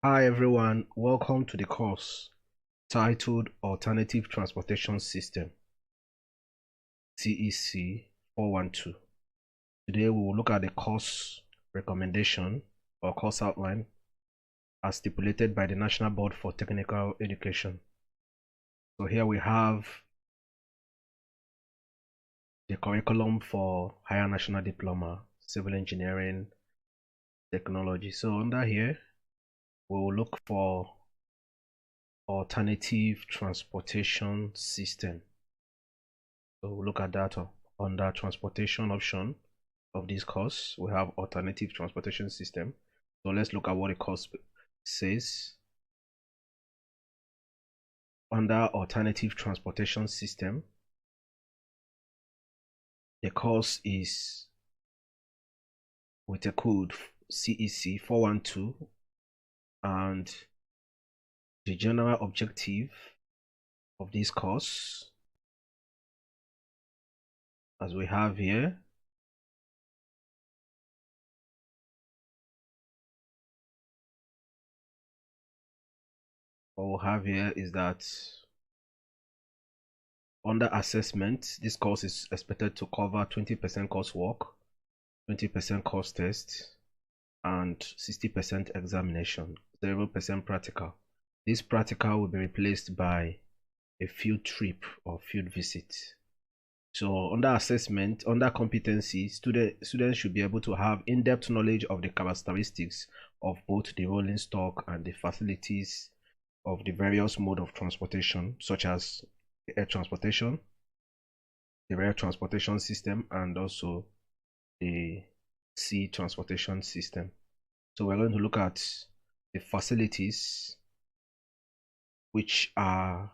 Hi everyone, welcome to the course titled Alternative Transportation System CEC 412. Today we will look at the course recommendation or course outline as stipulated by the National Board for Technical Education. So here we have the curriculum for Higher National Diploma, Civil Engineering Technology. So under here, we will look for Alternative Transportation System. So we'll look at that under transportation option of this course. We have Alternative Transportation System. So let's look at what the course says. Under Alternative Transportation System, the course is with a code CEC 412, and the general objective of this course, as we have here, what we'll have here is that under assessment, this course is expected to cover 20% coursework, 20% course test, and 60% examination, 0% practical. This practical will be replaced by a field trip or field visit. So under assessment, under competency, students should be able to have in-depth knowledge of the characteristics of both the rolling stock and the facilities of the various mode of transportation, such as the air transportation, the rail transportation system, and also the sea transportation system. So we're going to look at the facilities which are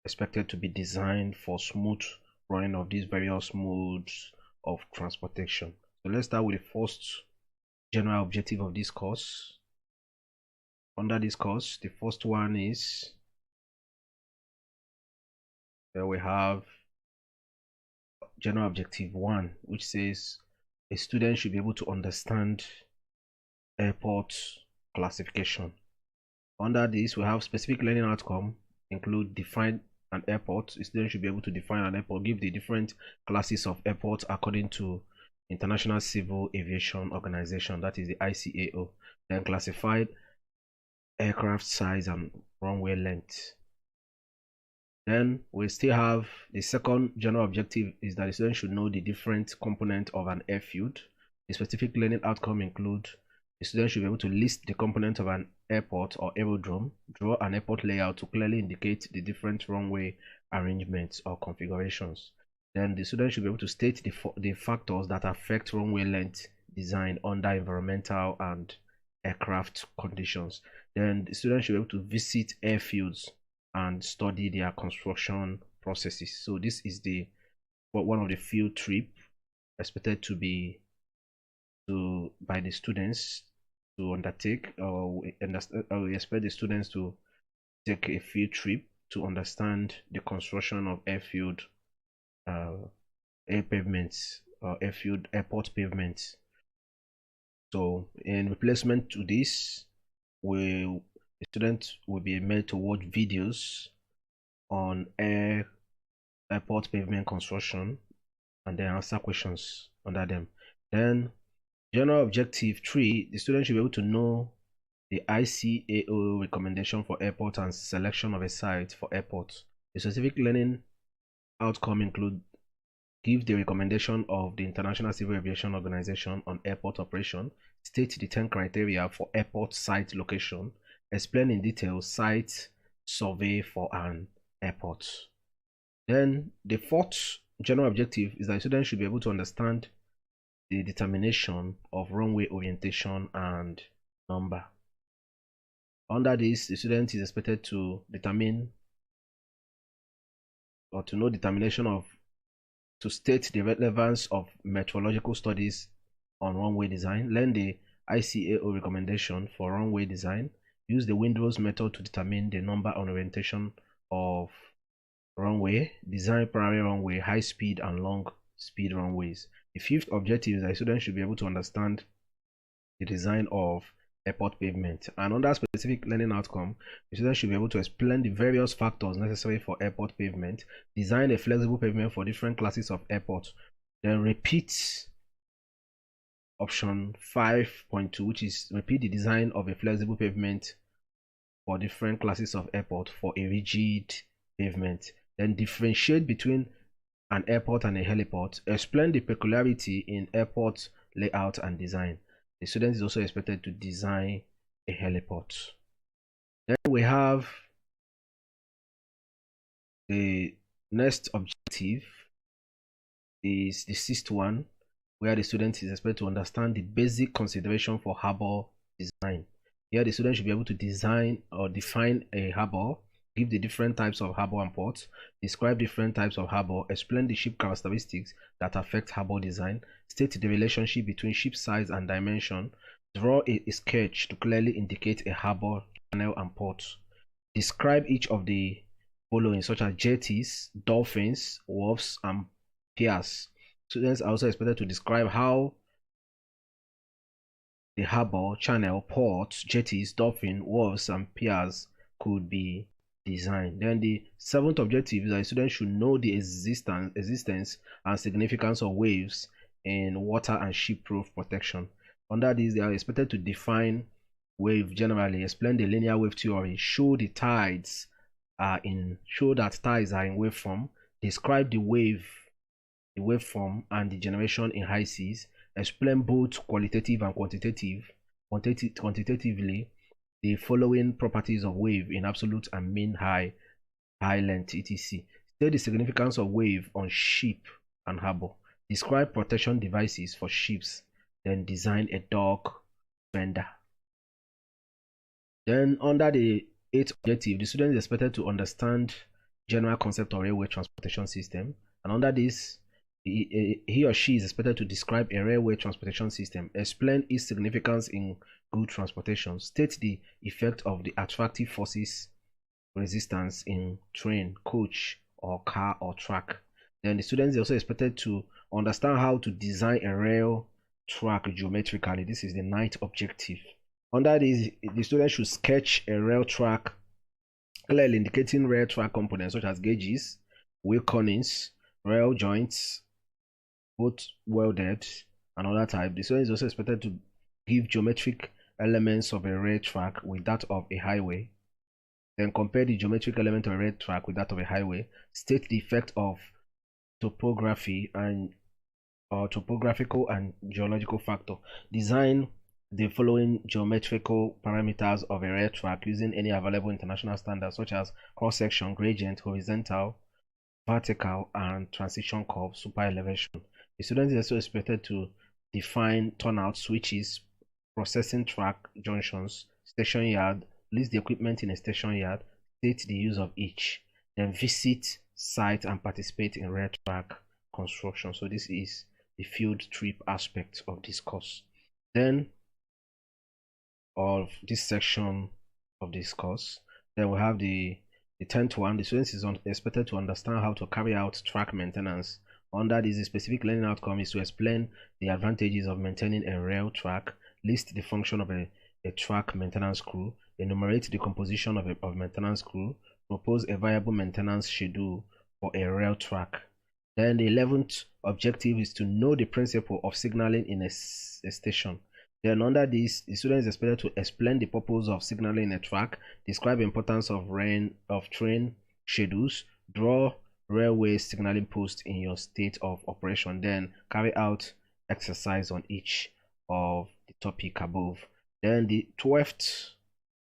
expected to be designed for smooth running of these various modes of transportation. So let's start with the first general objective of this course. Under this course, the first one is, there we have general objective 1, which says a student should be able to understand airport classification. Under this, we have specific learning outcome include define an airport. A student should be able to define an airport, give the different classes of airports according to International Civil Aviation Organization, that is the ICAO, then classified aircraft size and runway length. Then we still have the second general objective is that the student should know the different components of an airfield. The specific learning outcome include the student should be able to list the components of an airport or aerodrome, draw an airport layout to clearly indicate the different runway arrangements or configurations. Then the student should be able to state the factors that affect runway length design under environmental and aircraft conditions. Then the student should be able to visit airfields and study their construction processes. So this is one of the field trip expected to be by the students to undertake, or we expect the students to take a field trip to understand the construction of airfield air pavements or airport pavements. So in replacement to this, the students will be made to watch videos on airport pavement construction and then answer questions under them. Then general objective 3, the student should be able to know the ICAO recommendation for airport and selection of a site for airports. The specific learning outcome include give the recommendation of the International Civil Aviation Organization on airport operation, state the 10 criteria for airport site location, explain in detail site survey for an airport. Then the fourth general objective is that students should be able to understand the determination of runway orientation and number. Under this, the student is expected to determine or to know determination of, to state the relevance of meteorological studies on runway design, learn the ICAO recommendation for runway design, use the Windows method to determine the number and orientation of runway, design primary runway, high speed and long speed runways. The fifth objective is that students should be able to understand the design of airport pavement. And under specific learning outcome, the student should be able to explain the various factors necessary for airport pavement, design a flexible pavement for different classes of airports, then repeat option 5.2, which is repeat the design of a flexible pavement for different classes of airport for a rigid pavement. Then differentiate between an airport and a heliport. Explain the peculiarity in airport layout and design. The student is also expected to design a heliport. Then we have the next objective is the sixth one, where the student is expected to understand the basic consideration for harbor design. Here the student should be able to design or define a harbor, give the different types of harbor and ports, describe different types of harbor, explain the ship characteristics that affect harbor design, state the relationship between ship size and dimension, draw a sketch to clearly indicate a harbor, channel, and port. Describe each of the following, such as jetties, dolphins, wharves, and piers. Students are also expected to describe how the harbor, channel, ports, jetties, dolphin, wharves, and piers could be designed. Then the seventh objective is that students should know the existence and significance of waves in water and ship-proof protection. Under this, they are expected to define wave generally, explain the linear wave theory, show that tides are in waveform, describe the waveform and the generation in high seas, explain both qualitative and quantitatively the following properties of wave in absolute and mean high length, etc. State the significance of wave on ship and harbor. Describe protection devices for ships. Then design a dock fender. Then under the eighth objective, the student is expected to understand general concept of railway transportation system. And under this, he or she is expected to describe a railway transportation system, explain its significance in good transportation, state the effect of the attractive forces resistance in train, coach, or car or track. Then the student is also expected to understand how to design a rail track geometrically. This is the ninth objective. Under this, the student should sketch a rail track clearly indicating rail track components such as gauges, wheel connings, rail joints, both welded and other type. The student is also expected to give geometric elements of a rail track with that of a highway. Then compare the geometric element of a rail track with that of a highway. State the effect of topography and topographical and geological factor. Design the following geometrical parameters of a rail track using any available international standards such as cross-section, gradient, horizontal, vertical, and transition curve, super elevation. The student is also expected to define turnout switches, processing track junctions, station yard, list the equipment in a station yard, state the use of each, then visit site and participate in rail track construction. So this is the field trip aspect of this course. Then of this section of this course, then we have the 10th one. The students is expected to understand how to carry out track maintenance. Under this, the specific learning outcome is to explain the advantages of maintaining a rail track, list the function of a track maintenance crew, enumerate the composition of maintenance crew, propose a viable maintenance schedule for a rail track. Then the 11th objective is to know the principle of signaling in a station. Then under this, the student is expected to explain the purpose of signaling a track, describe the importance of train schedules, draw railway signaling posts in your state of operation, then carry out exercise on each of the topic above. Then the 12th,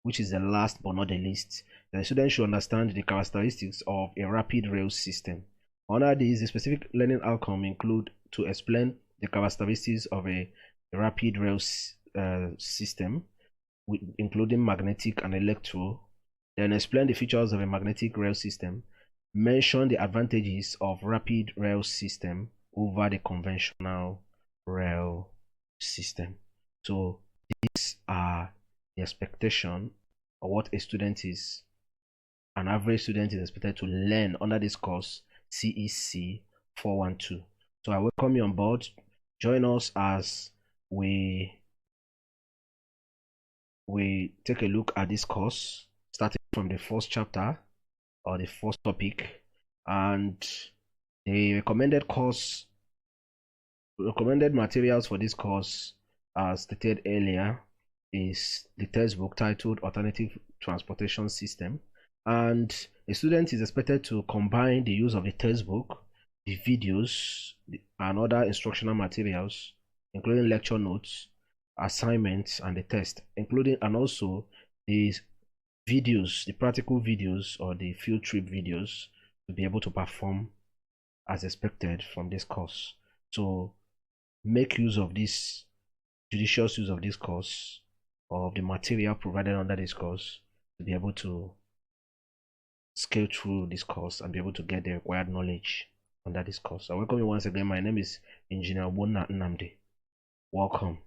which is the last but not the least, the student should understand the characteristics of a rapid rail system. Under this, the specific learning outcome include to explain the characteristics of a rapid rail system, including magnetic and electro, then explain the features of a magnetic rail system, mention the advantages of rapid rail system over the conventional rail system. So these are the expectation of what an average student is expected to learn under this course CEC 412. So I welcome you on board. Join us as we we take a look at this course, starting from the first chapter or the first topic, and the recommended materials for this course, as stated earlier, is the textbook titled Alternative Transportation System. And a student is expected to combine the use of the textbook, the videos, and other instructional materials, including lecture notes, assignments, and the test, including and also the videos, the practical videos or the field trip videos, to be able to perform as expected from this course. So make use of this, judicious use of this course, or of the material provided under this course, to be able to scale through this course and be able to get the required knowledge under this course. I welcome you once again. My name is Engineer Wona Nnamdi. Welcome.